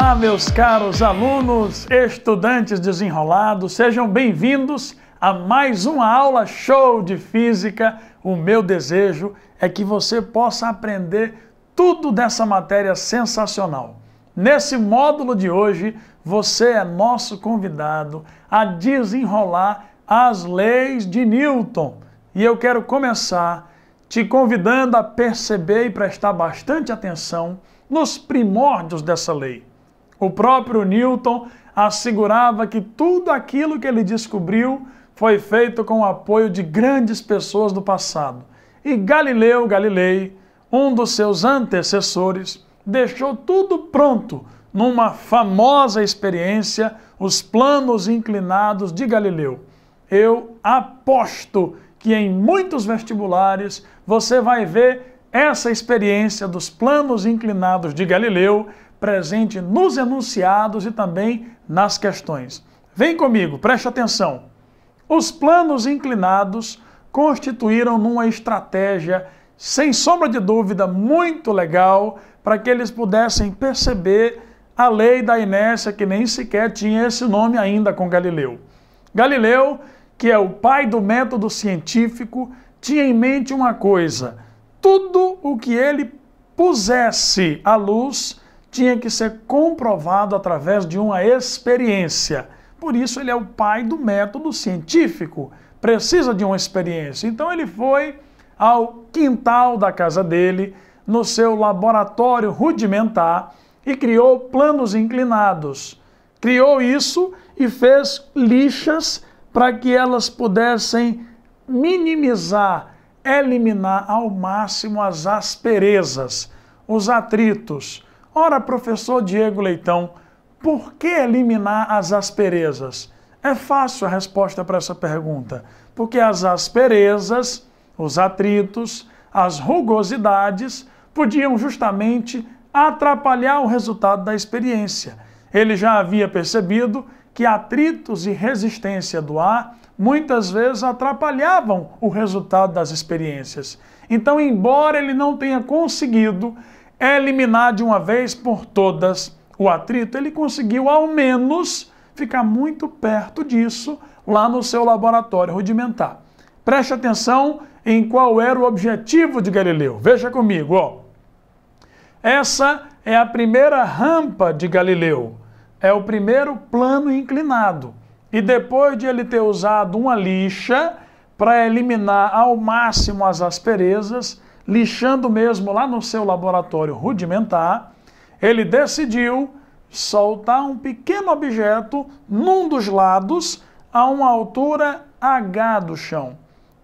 Olá, meus caros alunos, estudantes desenrolados, sejam bem-vindos a mais uma aula show de física. O meu desejo é que você possa aprender tudo dessa matéria sensacional. Nesse módulo de hoje, você é nosso convidado a desenrolar as leis de Newton. E eu quero começar te convidando a perceber e prestar bastante atenção nos primórdios dessa lei. O próprio Newton assegurava que tudo aquilo que ele descobriu foi feito com o apoio de grandes pessoas do passado. E Galileu Galilei, um dos seus antecessores, deixou tudo pronto numa famosa experiência, os planos inclinados de Galileu. Eu aposto que em muitos vestibulares você vai ver essa experiência dos planos inclinados de Galileu presente nos enunciados e também nas questões. Vem comigo, preste atenção. Os planos inclinados constituíram numa estratégia, sem sombra de dúvida, muito legal para que eles pudessem perceber a lei da inércia, que nem sequer tinha esse nome ainda com Galileu. Galileu, que é o pai do método científico, tinha em mente uma coisa: tudo o que ele pusesse à luz tinha que ser comprovado através de uma experiência. Por isso ele é o pai do método científico, precisa de uma experiência. Então ele foi ao quintal da casa dele, no seu laboratório rudimentar, e criou planos inclinados. Criou isso e fez lixas para que elas pudessem minimizar, eliminar ao máximo as asperezas, os atritos. Ora, professor Diego Leitão, por que eliminar as asperezas? É fácil a resposta para essa pergunta. Porque as asperezas, os atritos, as rugosidades podiam justamente atrapalhar o resultado da experiência. Ele já havia percebido que atritos e resistência do ar muitas vezes atrapalhavam o resultado das experiências. Então, embora ele não tenha conseguido eliminar de uma vez por todas o atrito, ele conseguiu ao menos ficar muito perto disso lá no seu laboratório rudimentar. Preste atenção em qual era o objetivo de Galileu. Veja comigo, ó. Essa é a primeira rampa de Galileu. É o primeiro plano inclinado. E depois de ele ter usado uma lixa para eliminar ao máximo as asperezas, lixando mesmo lá no seu laboratório rudimentar, ele decidiu soltar um pequeno objeto num dos lados a uma altura H do chão.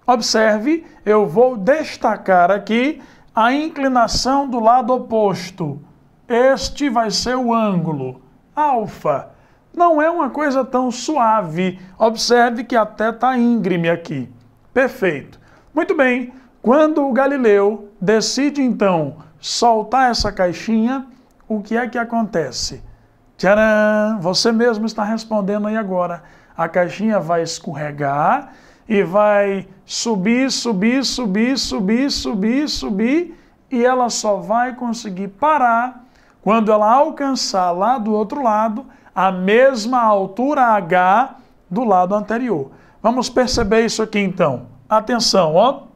Observe, eu vou destacar aqui a inclinação do lado oposto. Este vai ser o ângulo, alfa. Não é uma coisa tão suave. Observe que até está íngreme aqui. Perfeito. Muito bem. Quando o Galileu decide, então, soltar essa caixinha, o que é que acontece? Tcharam! Você mesmo está respondendo aí agora. A caixinha vai escorregar e vai subir, subir, subir, subir, subir, subir, e ela só vai conseguir parar quando ela alcançar lá do outro lado a mesma altura H do lado anterior. Vamos perceber isso aqui então. Atenção, ó.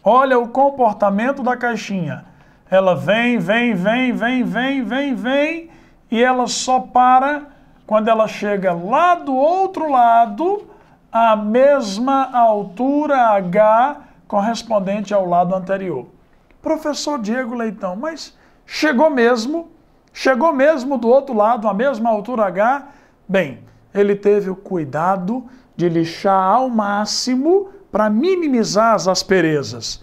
Olha o comportamento da caixinha. Ela vem, vem, vem, vem, vem, vem, vem, e ela só para quando ela chega lá do outro lado, a mesma altura H correspondente ao lado anterior. Professor Diego Leitão, mas chegou mesmo do outro lado, a mesma altura H? Bem, ele teve o cuidado de lixar ao máximo para minimizar as asperezas.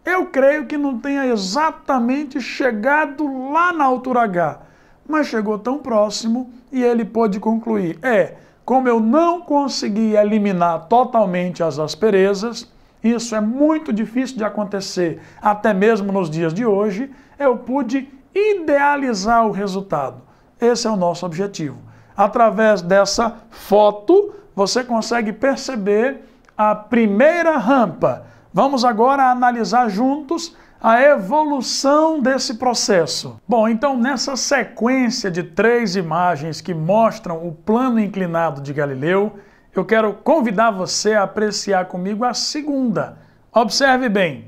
Eu creio que não tenha exatamente chegado lá na altura H, mas chegou tão próximo e ele pôde concluir: como eu não consegui eliminar totalmente as asperezas, isso é muito difícil de acontecer, até mesmo nos dias de hoje, eu pude idealizar o resultado. Esse é o nosso objetivo. Através dessa foto, você consegue perceber a primeira rampa. Vamos agora analisar juntos a evolução desse processo. Bom, então nessa sequência de 3 imagens que mostram o plano inclinado de Galileu, eu quero convidar você a apreciar comigo a segunda. Observe bem,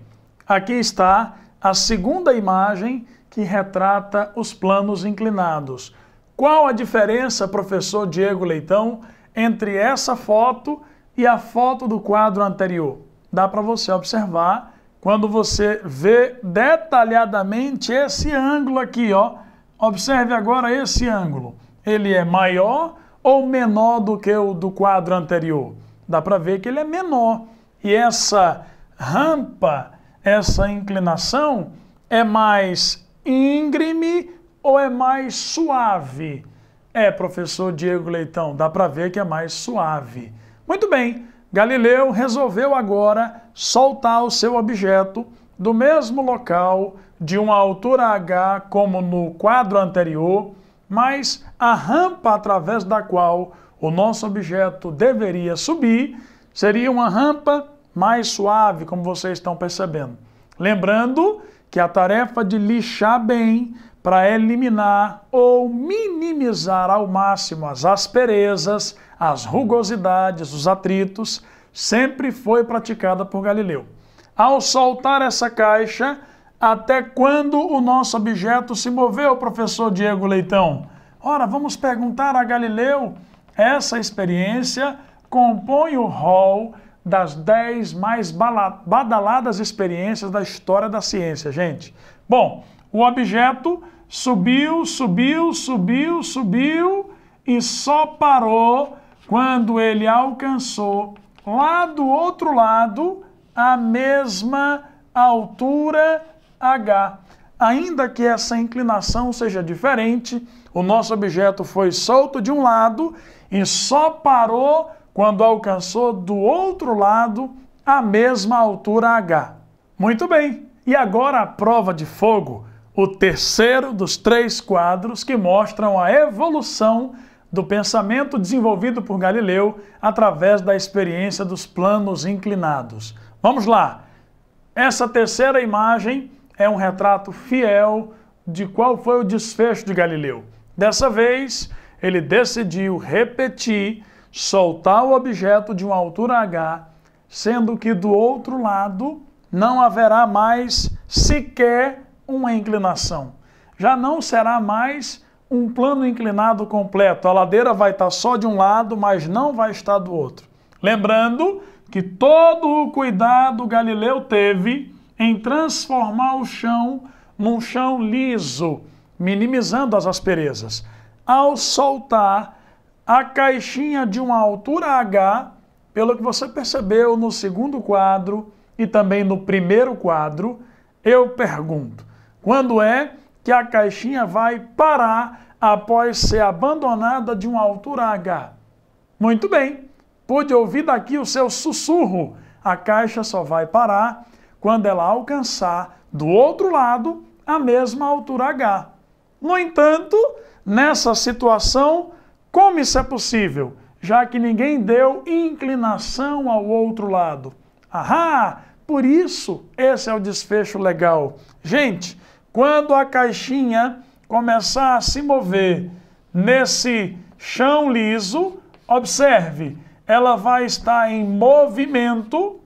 aqui está a segunda imagem que retrata os planos inclinados. Qual a diferença, professor Diego Leitão, entre essa foto e a foto do quadro anterior? Dá para você observar quando você vê detalhadamente esse ângulo aqui, ó. Observe agora esse ângulo. Ele é maior ou menor do que o do quadro anterior? Dá para ver que ele é menor. E essa rampa, essa inclinação, é mais íngreme ou é mais suave? Professor Diego Leitão, dá para ver que é mais suave. Muito bem, Galileu resolveu agora soltar o seu objeto do mesmo local, de uma altura h como no quadro anterior, mas a rampa através da qual o nosso objeto deveria subir seria uma rampa mais suave, como vocês estão percebendo. Lembrando que a tarefa de lixar bem para eliminar ou minimizar ao máximo as asperezas, as rugosidades, os atritos, sempre foi praticada por Galileu. Ao soltar essa caixa, até quando o nosso objeto se moveu, professor Diego Leitão? Ora, vamos perguntar a Galileu. Essa experiência compõe o rol das 10 mais badaladas experiências da história da ciência, gente. Bom, o objeto subiu e só parou quando ele alcançou lá do outro lado a mesma altura h. Ainda que essa inclinação seja diferente, o nosso objeto foi solto de um lado e só parou quando alcançou do outro lado a mesma altura h. Muito bem, e agora a prova de fogo, o terceiro dos 3 quadros que mostram a evolução do pensamento desenvolvido por Galileu através da experiência dos planos inclinados. Vamos lá! Essa terceira imagem é um retrato fiel de qual foi o desfecho de Galileu. Dessa vez, ele decidiu repetir, soltar o objeto de uma altura h, sendo que do outro lado não haverá mais sequer uma inclinação. Já não será mais um plano inclinado completo. A ladeira vai estar só de um lado, mas não vai estar do outro. Lembrando que todo o cuidado Galileu teve em transformar o chão num chão liso, minimizando as asperezas. Ao soltar a caixinha de uma altura h, pelo que você percebeu no segundo quadro e também no primeiro quadro, eu pergunto, quando é que a caixinha vai parar após ser abandonada de uma altura h? Muito bem, pude ouvir daqui o seu sussurro. A caixa só vai parar quando ela alcançar do outro lado a mesma altura h. No entanto, nessa situação, como isso é possível? Já que ninguém deu inclinação ao outro lado. Ahá! Por isso, esse é o desfecho legal. Gente, quando a caixinha começar a se mover nesse chão liso, observe, ela vai estar em movimento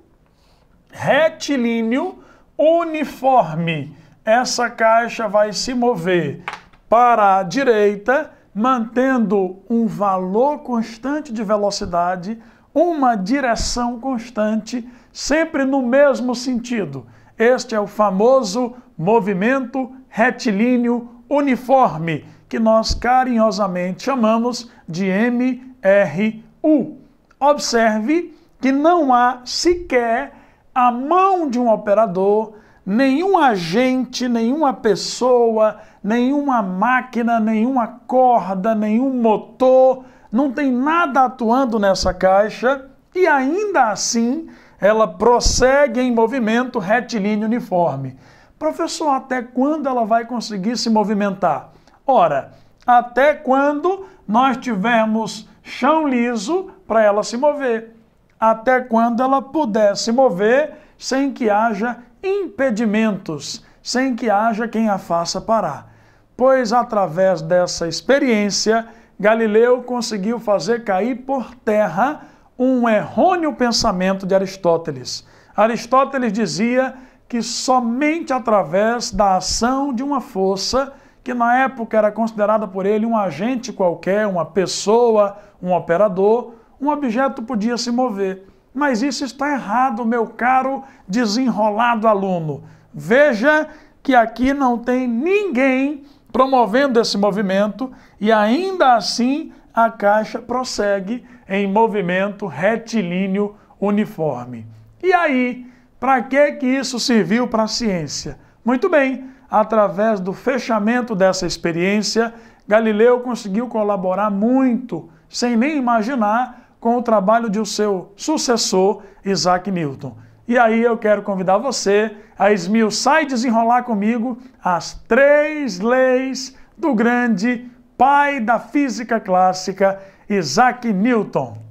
retilíneo uniforme. Essa caixa vai se mover para a direita, mantendo um valor constante de velocidade, uma direção constante, sempre no mesmo sentido. Este é o famoso movimento retilíneo uniforme, que nós carinhosamente chamamos de MRU. Observe que não há sequer a mão de um operador, nenhum agente, nenhuma pessoa, nenhuma máquina, nenhuma corda, nenhum motor, não tem nada atuando nessa caixa e ainda assim ela prossegue em movimento retilíneo uniforme. Professor, até quando ela vai conseguir se movimentar? Ora, até quando nós tivermos chão liso para ela se mover. Até quando ela puder se mover sem que haja impedimentos, sem que haja quem a faça parar. Pois através dessa experiência, Galileu conseguiu fazer cair por terra um errôneo pensamento de Aristóteles. Aristóteles dizia que somente através da ação de uma força, que na época era considerada por ele um agente qualquer, uma pessoa, um operador, um objeto podia se mover. Mas isso está errado, meu caro desenrolado aluno. Veja que aqui não tem ninguém promovendo esse movimento e ainda assim a caixa prossegue em movimento retilíneo uniforme. E aí, para que isso serviu para a ciência? Muito bem, através do fechamento dessa experiência, Galileu conseguiu colaborar muito, sem nem imaginar, com o trabalho de seu sucessor, Isaac Newton. E aí eu quero convidar você a esmiuçar e desenrolar comigo as 3 leis do grande pai da física clássica, Isaac Newton.